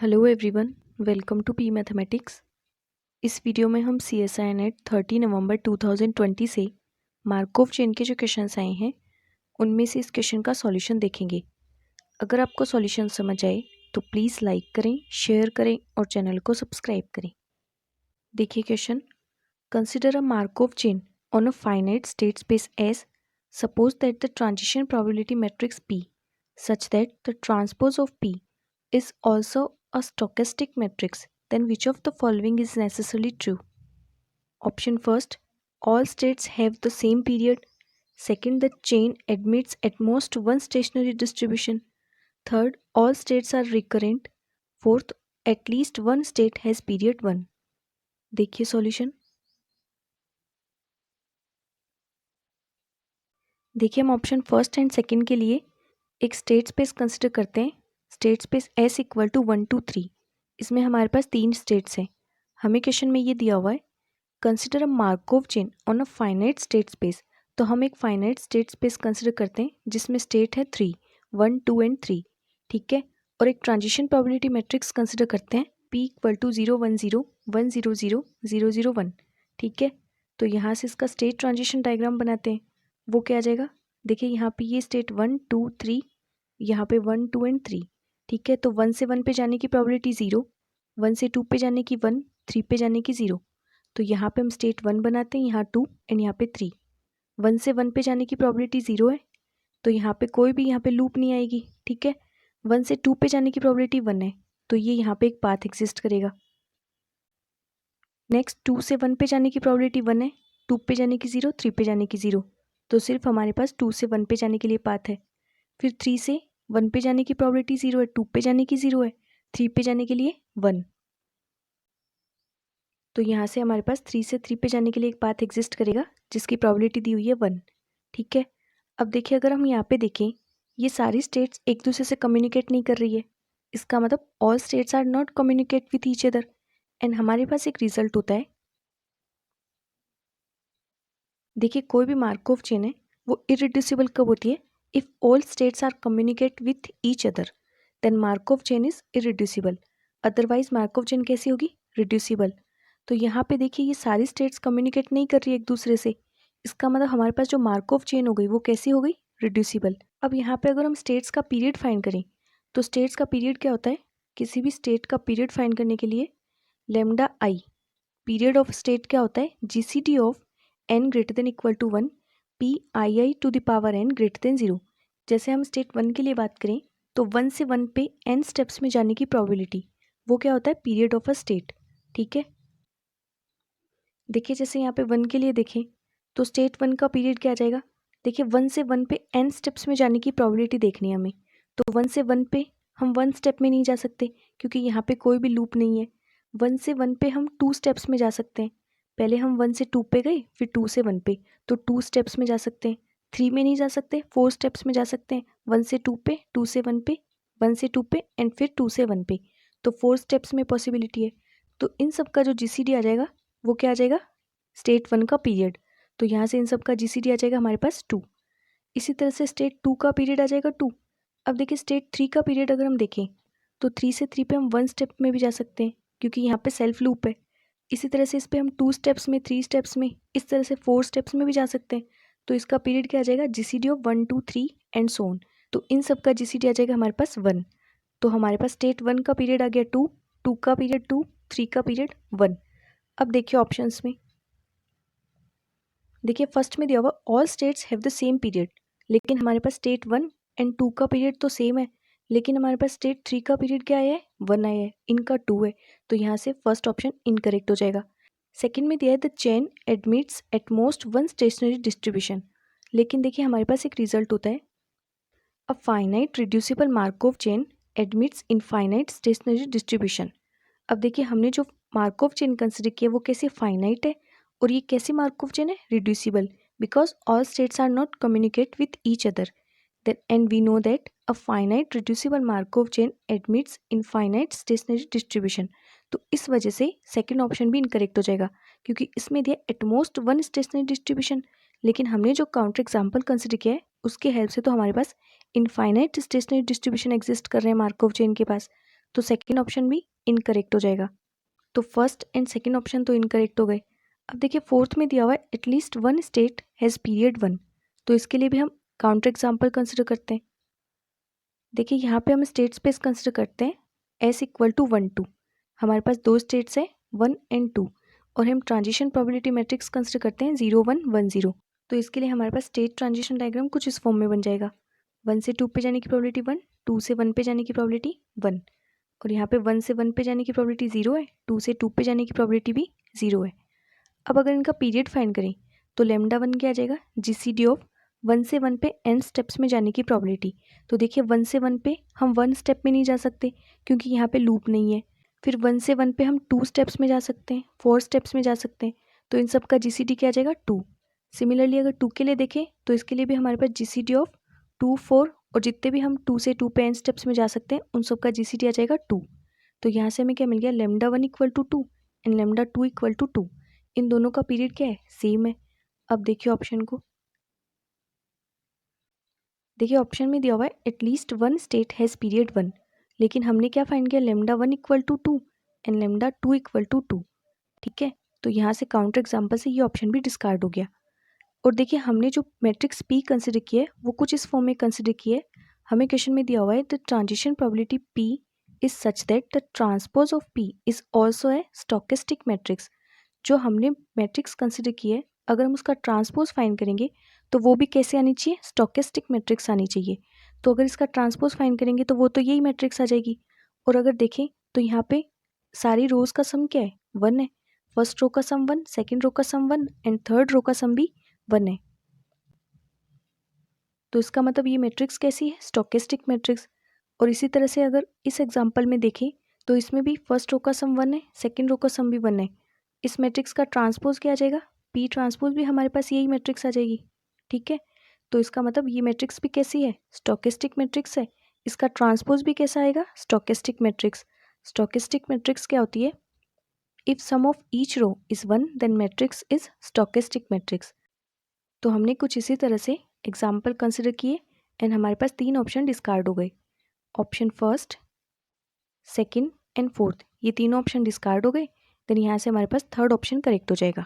Hello everyone, welcome to P mathematics. इस video में हम सी एस आई नेट 30 नवंबर 2020 से मार्कोव चेन के जो क्वेश्चंस आए हैं उनमें से इस क्वेश्चन का सॉल्यूशन देखेंगे। अगर आपको सॉल्यूशन समझ आए तो प्लीज़ लाइक करें, शेयर करें और चैनल को सब्सक्राइब करें। देखिए question, consider a Markov chain on a finite state space S. Suppose that the transition probability matrix P such that the transpose of P is also a stochastic matrix, then which of the following is necessarily true? Option first, all states have the same period. Second, the chain admits at most one stationary distribution. Third, all states are recurrent. Fourth, at least one state has period 1. देखिए solution. देखिए हम option first and second के लिए एक state space consider करते हैं। State space S equal to 1 2 3। इसमें हमारे पास 3 स्टेट्स हैं। हमें क्वेश्चन में ये दिया हुआ है, consider a Markov chain on a finite state space. तो हम एक फाइनाइट स्टेट स्पेस कंसिडर करते हैं जिसमें स्टेट है 3, 1 2 एंड 3, ठीक है। और एक ट्रांजिशन प्रोबेबिलिटी मैट्रिक्स कंसिडर करते हैं P इक्वल टू 0 1 0 1 0 0 0 0 1, ठीक है। तो यहाँ से इसका स्टेट ट्रांजिशन डायग्राम बनाते हैं। वो क्या आ जाएगा, देखिए यहाँ पे ये स्टेट 1 2 3, यहाँ पे 1 2 एंड 3, ठीक है। तो 1 से 1 पे जाने की प्रोबेबिलिटी 0, 1 से 2 पे जाने की 1, 3 पे जाने की 0। तो यहाँ पे हम स्टेट 1 बनाते हैं, यहाँ 2 एंड यहाँ पे 3। 1 से 1 पे जाने की प्रोबेबिलिटी 0 है, तो यहाँ पे कोई भी यहाँ पे लूप नहीं आएगी, ठीक है। 1 से 2 पे जाने की प्रोबेबिलिटी 1 है, तो ये यहाँ पे एक पाथ एग्जिस्ट करेगा। नेक्स्ट 2 से 1 पे जाने की प्रोबेबिलिटी 1 है, 2 पे जाने की 0, 3 पे जाने की 0, तो सिर्फ हमारे पास 2 से 1 पे जाने के लिए पाथ है। फिर 3 से 1 पे जाने की प्रोबेबिलिटी 0 है, 2 पे जाने की 0 है, 3 पे जाने के लिए 1। तो यहाँ से हमारे पास 3 से 3 पे जाने के लिए एक पाथ एग्जिस्ट करेगा जिसकी प्रोबेबिलिटी दी हुई है 1, ठीक है। अब देखिए अगर हम यहाँ पे देखें, ये सारी स्टेट्स एक दूसरे से कम्युनिकेट नहीं कर रही है। इसका मतलब all states are not communicate with each other, and हमारे पास एक रिजल्ट होता है। देखिए कोई भी मार्कोव चेन है वो इरिड्यूसिबल कब होती है, if all states are communicate with each other then Markov chain is irreducible. Otherwise Markov chain कैसी होगी, रिड्यूसिबल। तो यहाँ पे देखिए ये सारी स्टेट्स कम्युनिकेट नहीं कर रही एक दूसरे से, इसका मतलब हमारे पास जो मार्कोव चेन हो गई वो कैसी हो गई, रिड्यूसिबल। अब यहाँ पे अगर हम स्टेट्स का पीरियड फाइंड करें तो स्टेट्स का पीरियड क्या होता है, किसी भी स्टेट का पीरियड फाइंड करने के लिए lambda I, period of state क्या होता है, GCT of n greater than equal to 1 PII to the power n greater than 0। जैसे हम स्टेट 1 के लिए बात करें तो 1 से 1 पे n स्टेप्स में जाने की प्रोबेबिलिटी वो क्या होता है, पीरियड ऑफ अ स्टेट, ठीक है। देखिए जैसे यहाँ पे 1 के लिए देखें तो स्टेट 1 का पीरियड क्या आ जाएगा, देखिए 1 से 1 पे n स्टेप्स में जाने की प्रोबेबिलिटी देखनी है हमें। तो 1 से 1 पे हम 1 स्टेप में नहीं जा सकते क्योंकि यहाँ पे कोई भी लूप नहीं है। 1 से 1 पे हम 2 स्टेप्स में जा सकते हैं। पहले हम 1 से 2 पे गए, फिर 2 से 1 पे, तो 2 स्टेप्स में जा सकते हैं। 3 में नहीं जा सकते, 4 स्टेप्स में जा सकते हैं। 1 से 2 पे, 2 से 1 पे, 1 से 2 पे एंड फिर 2 से 1 पे, तो 4 स्टेप्स में पॉसिबिलिटी है। तो इन सब का जो जीसीडी आ जाएगा वो क्या आ जाएगा, स्टेट 1 का पीरियड। तो यहाँ से इन सब का जीसीडी आ जाएगा हमारे पास 2। इसी तरह से स्टेट 2 का पीरियड आ जाएगा 2। अब देखिए स्टेट 3 का पीरियड अगर हम देखें तो 3 से 3 पे हम 1 स्टेप में भी जा सकते हैं क्योंकि यहाँ पे सेल्फ लूप है। इसी तरह से इस पे हम 2 स्टेप्स में, 3 स्टेप्स में, इस तरह से 4 स्टेप्स में भी जा सकते हैं। तो इसका पीरियड क्या आ जाएगा, GCD of 1 2 3 and so on. तो इन सब का जीसीडी आ जाएगा हमारे पास 1। तो हमारे पास स्टेट 1 का पीरियड आ गया 2, 2 का पीरियड 2, 3 का पीरियड 1। अब देखिए ऑप्शंस में, देखिए फर्स्ट में दिया हुआ all states have the same period, लेकिन हमारे पास स्टेट 1 एंड 2 का पीरियड तो सेम है, लेकिन हमारे पास स्टेट 3 का पीरियड क्या आया है, 1 आया है, इनका 2 है। तो यहाँ से फर्स्ट ऑप्शन इनकरेक्ट हो जाएगा। सेकंड में दिया है the chain admits at most one stationary distribution, लेकिन देखिए हमारे पास एक रिजल्ट होता है, a finite reducible Markov chain admits infinite stationary distribution. अब देखिए हमने जो मार्कोव चेन कंसिडर किया वो कैसे फाइनाइट है, और ये कैसी मार्कोव चेन है, reducible, because all states are not communicate with each other. then and we know that a finite reducible Markov chain admits infinite stationary distribution। तो इस वजह से सेकंड ऑप्शन भी इनकरेक्ट हो जाएगा क्योंकि इसमें दिया एटमोस्ट वन स्टेशनरी डिस्ट्रीब्यूशन, लेकिन हमने जो काउंटर एग्जाम्पल कंसिडर किया है उसके हेल्प से तो हमारे पास इनफाइनाइट स्टेशनरी डिस्ट्रीब्यूशन एग्जिस्ट कर रहे हैं मार्कोव चेन के पास। तो सेकेंड ऑप्शन भी इनकरेक्ट हो जाएगा। तो फर्स्ट एंड सेकेंड ऑप्शन तो इनकरेक्ट हो गए। अब देखिए फोर्थ में दिया हुआ है at least one state has period one, तो इसके लिए भी हम काउंटर एग्जाम्पल कंसिडर करते हैं। देखिए यहाँ पे हम स्टेट स्पेस कंसिडर करते हैं एस इक्वल टू 1 2। हमारे पास दो स्टेट्स हैं 1 एंड 2, और हम ट्रांजिशन प्रोबेबिलिटी मैट्रिक्स कंसिडर करते हैं 0 1 1 0। तो इसके लिए हमारे पास स्टेट ट्रांजिशन डायग्राम कुछ इस फॉर्म में बन जाएगा। 1 से 2 पे जाने की प्रोबेबिलिटी 1, 2 से 1 पे जाने की प्रोबेबिलिटी 1, और यहाँ पे 1 से 1 पे जाने की प्रोबेबिलिटी 0 है, 2 से 2 पे जाने की प्रोबेबिलिटी भी 0 है। अब अगर इनका पीरियड फाइंड करें तो लेमडा 1 क्या आ जाएगा, जीसीडी ऑफ 1 से 1 पे n स्टेप्स में जाने की प्रोबेबिलिटी। तो देखिए 1 से 1 पे हम 1 स्टेप में नहीं जा सकते क्योंकि यहाँ पे लूप नहीं है। फिर 1 से 1 पे हम 2 स्टेप्स में जा सकते हैं, 4 स्टेप्स में जा सकते हैं, तो इन सब का जीसीडी क्या आ जाएगा 2। सिमिलरली अगर 2 के लिए देखें तो इसके लिए भी हमारे पास जीसीडी ऑफ 2 4, और जितने भी हम 2 से 2 पे n स्टेप्स में जा सकते हैं उन सब का जीसीडी आ जाएगा 2। तो यहाँ से हमें क्या मिल गया, lambda 1 equal to 2 and lambda 2 equal to 2। इन दोनों का पीरियड क्या है, सेम है। अब देखिए ऑप्शन को, देखिए ऑप्शन में दिया हुआ है at least one state has period 1, लेकिन हमने क्या फाइंड किया, lambda 1 equal to 2 and lambda 2 equal to 2। ठीक है, तो यहाँ से काउंटर एग्जाम्पल से ये ऑप्शन भी डिस्कार्ड हो गया। और देखिए हमने जो मैट्रिक्स पी कंसिडर किया है वो कुछ इस फॉर्म में कंसिडर किया है। हमें क्वेश्चन में दिया हुआ है the transition probability P is such that the transpose of P is also a stochastic matrix. जो हमने मैट्रिक्स कंसिडर किया है अगर हम उसका ट्रांसपोज फाइंड करेंगे तो वो भी कैसे आनी चाहिए, स्टोकेस्टिक मैट्रिक्स आनी चाहिए। तो अगर इसका ट्रांसपोज फाइंड करेंगे तो वो तो यही मैट्रिक्स आ जाएगी। और अगर देखें तो यहाँ पे सारी रोज का सम क्या है, 1 है। फर्स्ट रो का सम 1, सेकेंड रो का सम 1 एंड थर्ड रो का सम भी 1 है। तो इसका मतलब ये मैट्रिक्स कैसी है, स्टोकेस्टिक मैट्रिक्स। और इसी तरह से अगर इस एग्जांपल में देखें तो इसमें भी फर्स्ट रो का सम 1 है, सेकेंड रो का सम भी 1 है। इस मैट्रिक्स का ट्रांसपोज क्या आ जाएगा, पी ट्रांसपोज भी हमारे पास यही मैट्रिक्स आ जाएगी। ठीक है, तो इसका मतलब ये मैट्रिक्स भी कैसी है, स्टोकेस्टिक मैट्रिक्स है। इसका ट्रांसपोज भी कैसा आएगा, स्टोकेस्टिक मैट्रिक्स। स्टोकेस्टिक मैट्रिक्स क्या होती है, if sum of each row is 1 then matrix is stochastic matrix. तो हमने कुछ इसी तरह से एग्जाम्पल कंसिडर किए एंड हमारे पास 3 ऑप्शन डिस्कार्ड हो गए। Option first, second and fourth, ये तीनों ऑप्शन डिस्कार्ड हो गए। देन यहाँ से हमारे पास थर्ड ऑप्शन करेक्ट हो जाएगा।